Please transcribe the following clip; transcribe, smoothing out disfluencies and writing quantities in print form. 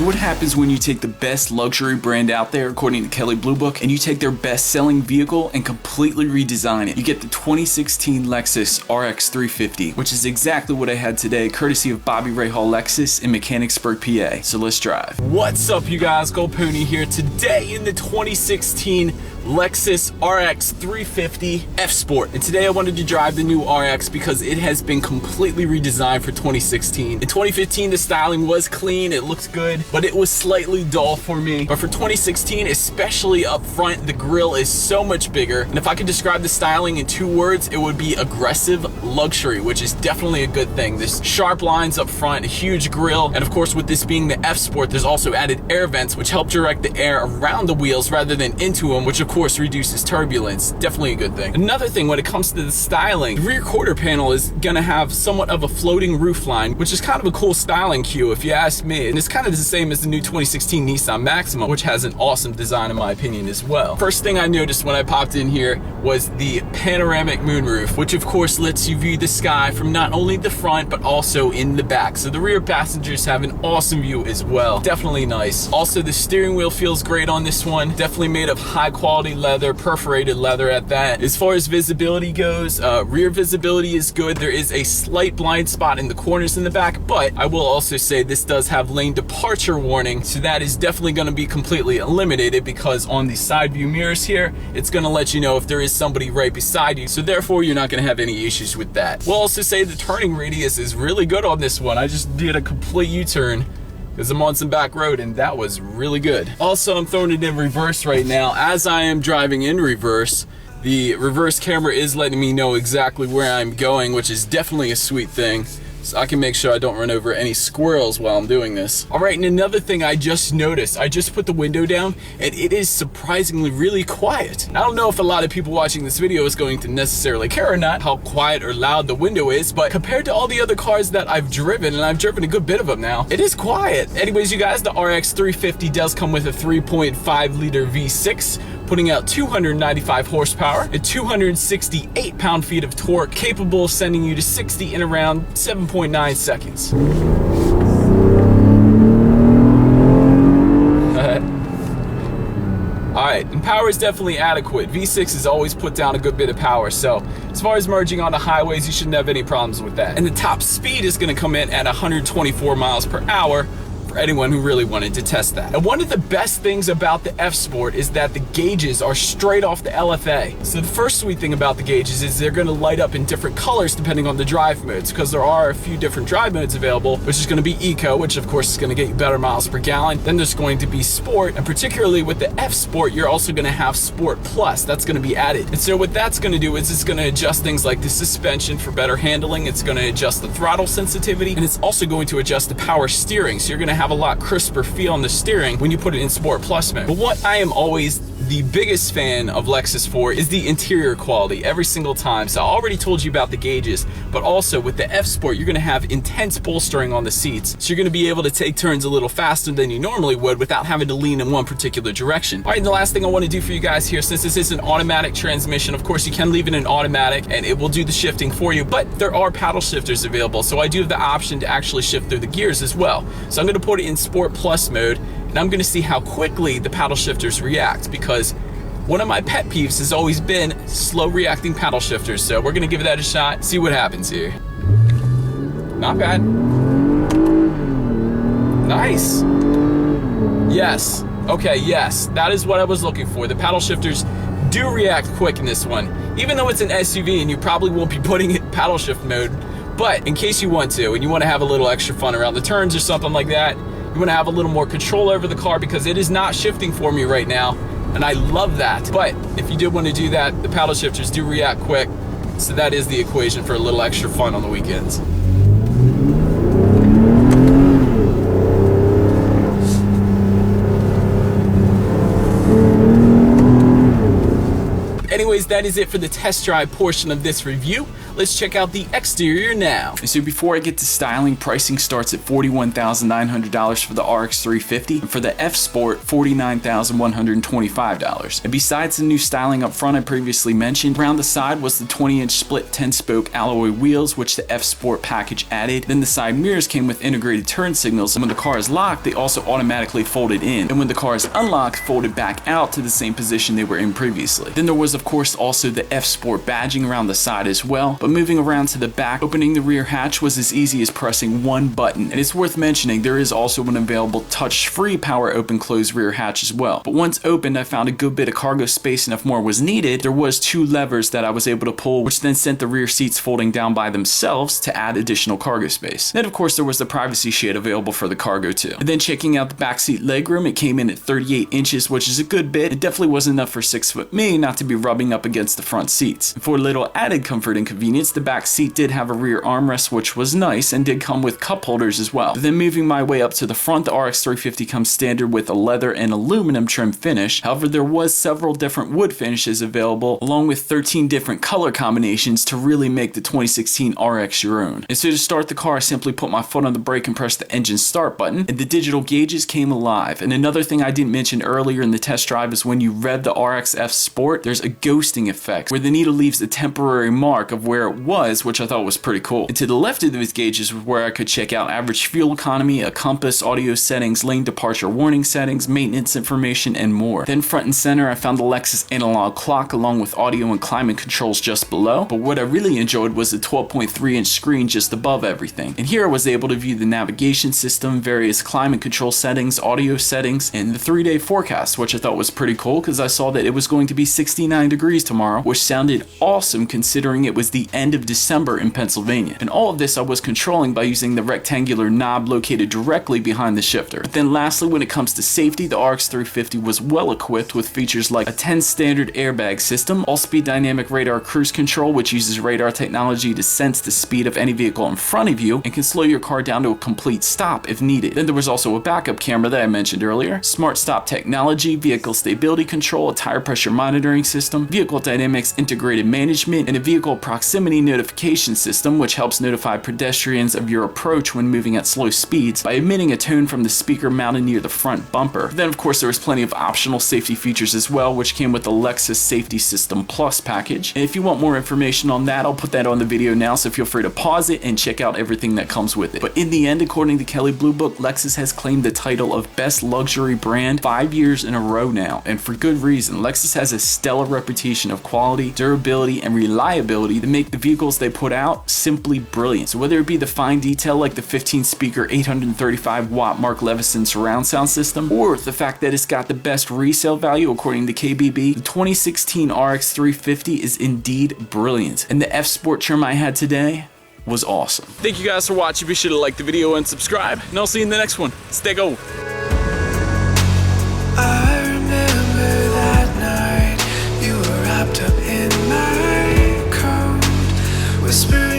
So what happens when you take the best luxury brand out there, according to Kelley Blue Book, and you take their best-selling vehicle and completely redesign it? You get the 2016 Lexus RX350, which is exactly what I had today, courtesy of Bobby Ray Hall Lexus in Mechanicsburg, PA. So let's drive. What's up, you guys? Gold Pony here. Today in the 2016 Lexus RX350 F Sport, and today I wanted to drive the new RX because it has been completely redesigned for 2016. In 2015 the styling was clean, it looked good, but it was slightly dull for me. But for 2016, especially up front, the grille is so much bigger, and if I could describe the styling in 2 words, it would be aggressive luxury, which is definitely a good thing. There's sharp lines up front, a huge grille, and of course with this being the F Sport, there's also added air vents which help direct the air around the wheels rather than into them, which of course reduces turbulence. Definitely a good thing. Another thing when it comes to the styling, the rear quarter panel is gonna have somewhat of a floating roof line, which is kind of a cool styling cue if you ask me, and it's kind of the same as the new 2016 Nissan Maxima, which has an awesome design in my opinion as well. First thing I noticed when I popped in here was the Panoramic Moonroof, which of course lets you view the sky from not only the front but also in the back, so the rear passengers have an awesome view as well. Definitely nice. Also, the steering wheel feels great on this one, definitely made of high quality leather, perforated leather at that. As far as visibility goes, rear visibility is good. There is a slight blind spot in the corners in the back, but I will also say this does have lane departure warning, so that is definitely going to be completely eliminated because on the side view mirrors here, it's going to let you know if there is somebody right beside you, so therefore you're not going to have any issues with that. We'll also say the turning radius is really good on this one. I just did a complete U-turn because I'm on some back road and that was really good. Also, I'm throwing it in reverse right now. As I am driving in reverse, the reverse camera is letting me know exactly where I'm going, which is definitely a sweet thing. So I can make sure I don't run over any squirrels while I'm doing this. All right, and another thing I just noticed, I just put the window down and it is surprisingly really quiet. I don't know if a lot of people watching this video is going to necessarily care or not how quiet or loud the window is, but compared to all the other cars that I've driven, and I've driven a good bit of them now, it is quiet. Anyways, you guys, the RX350 does come with a 3.5 liter V6, putting out 295 horsepower and 268 pound-feet of torque, capable of sending you to 60 in around 7.9 seconds. Alright, and power is definitely adequate. V6 has always put down a good bit of power, so as far as merging onto highways, you shouldn't have any problems with that. And the top speed is going to come in at 124 miles per hour, for anyone who really wanted to test that. And one of the best things about the F Sport is that the gauges are straight off the LFA. So the first sweet thing about the gauges is they're going to light up in different colors depending on the drive modes, because there are a few different drive modes available, which is going to be Eco, which of course is going to get you better miles per gallon. Then there's going to be Sport, and particularly with the F Sport, you're also going to have Sport Plus. That's going to be added. And so what that's going to do is it's going to adjust things like the suspension for better handling, it's going to adjust the throttle sensitivity, and it's also going to adjust the power steering. So you're going to have a lot crisper feel on the steering when you put it in Sport Plus mode. But what I am always the biggest fan of Lexus for is the interior quality every single time. So I already told you about the gauges, but also with the F Sport, you're gonna have intense bolstering on the seats. So you're gonna be able to take turns a little faster than you normally would without having to lean in one particular direction. All right, and the last thing I wanna do for you guys here, since this is an automatic transmission, of course you can leave it in automatic and it will do the shifting for you, but there are paddle shifters available. So I do have the option to actually shift through the gears as well. So I'm gonna put it in Sport Plus mode, and I'm gonna see how quickly the paddle shifters react, because one of my pet peeves has always been slow reacting paddle shifters. So we're gonna give that a shot, see what happens here. Not bad. Nice. Yes. Okay, yes, that is what I was looking for. The paddle shifters do react quick in this one, even though it's an SUV and you probably won't be putting it in paddle shift mode. But in case you want to, and you want to have a little extra fun around the turns or something like that, you want to have a little more control over the car, because it is not shifting for me right now, and I love that. But if you did want to do that, the paddle shifters do react quick, so that is the equation for a little extra fun on the weekends. Anyways, that is it for the test drive portion of this review. let's check out the exterior now. And so before I get to styling, pricing starts at $41,900 for the RX350, and for the F Sport, $49,125. And besides the new styling up front I previously mentioned, around the side was the 20-inch split 10-spoke alloy wheels, which the F Sport package added. Then the side mirrors came with integrated turn signals, and when the car is locked, they also automatically folded in, and when the car is unlocked, folded back out to the same position they were in previously. Then there was of course also the F Sport badging around the side as well, but moving around to the back, opening the rear hatch was as easy as pressing one button. And it's worth mentioning there is also an available touch-free power open close rear hatch as well. But once opened, I found a good bit of cargo space, and if more was needed, there was two levers that I was able to pull, which then sent the rear seats folding down by themselves to add additional cargo space. Then of course there was the privacy shade available for the cargo too. And then checking out the backseat legroom, it came in at 38 inches, which is a good bit. It definitely was enough for 6-foot me not to be rubbing up against the front seats. And for a little added comfort and convenience, the back seat did have a rear armrest, which was nice, and did come with cup holders as well. But then moving my way up to the front, the RX350 comes standard with a leather and aluminum trim finish. However, there was several different wood finishes available, along with 13 different color combinations to really make the 2016 RX your own. And so to start the car, I simply put my foot on the brake and pressed the engine start button, and the digital gauges came alive. And another thing I didn't mention earlier in the test drive is when you rev the RX F Sport, there's a ghosting effect where the needle leaves a temporary mark of where it was, which I thought was pretty cool. And to the left of those gauges was where I could check out average fuel economy, a compass, audio settings, lane departure warning settings, maintenance information, and more. Then front and center, I found the Lexus analog clock along with audio and climate controls just below. But what I really enjoyed was the 12.3-inch screen just above everything. And here I was able to view the navigation system, various climate control settings, audio settings, and the 3-day forecast, which I thought was pretty cool because I saw that it was going to be 69 degrees tomorrow, which sounded awesome considering it was the end of December in Pennsylvania. And all of this I was controlling by using the rectangular knob located directly behind the shifter. But then lastly, when it comes to safety, the RX350 was well equipped with features like a 10 standard airbag system, all-speed dynamic radar cruise control, which uses radar technology to sense the speed of any vehicle in front of you and can slow your car down to a complete stop if needed. Then there was also a backup camera that I mentioned earlier, smart stop technology, vehicle stability control, a tire pressure monitoring system, vehicle dynamics integrated management, and a vehicle proximity notification system, which helps notify pedestrians of your approach when moving at slow speeds by emitting a tone from the speaker mounted near the front bumper. Then of course there was plenty of optional safety features as well, which came with the Lexus Safety System Plus package. And if you want more information on that, I'll put that on the video now, so feel free to pause it and check out everything that comes with it. But in the end, according to Kelley Blue Book, Lexus has claimed the title of Best Luxury Brand 5 years in a row now, and for good reason. Lexus has a stellar reputation of quality, durability, and reliability that make the vehicles they put out simply brilliant. So whether it be the fine detail like the 15-speaker 835-watt Mark Levinson surround sound system, or the fact that it's got the best resale value according to KBB, the 2016 RX350 is indeed brilliant, and the F Sport trim I had today was awesome. Thank you guys for watching. Be sure to like the video and subscribe, and I'll see you in the next one. Stay gold. I remember that night you were wrapped up in my coat, whispering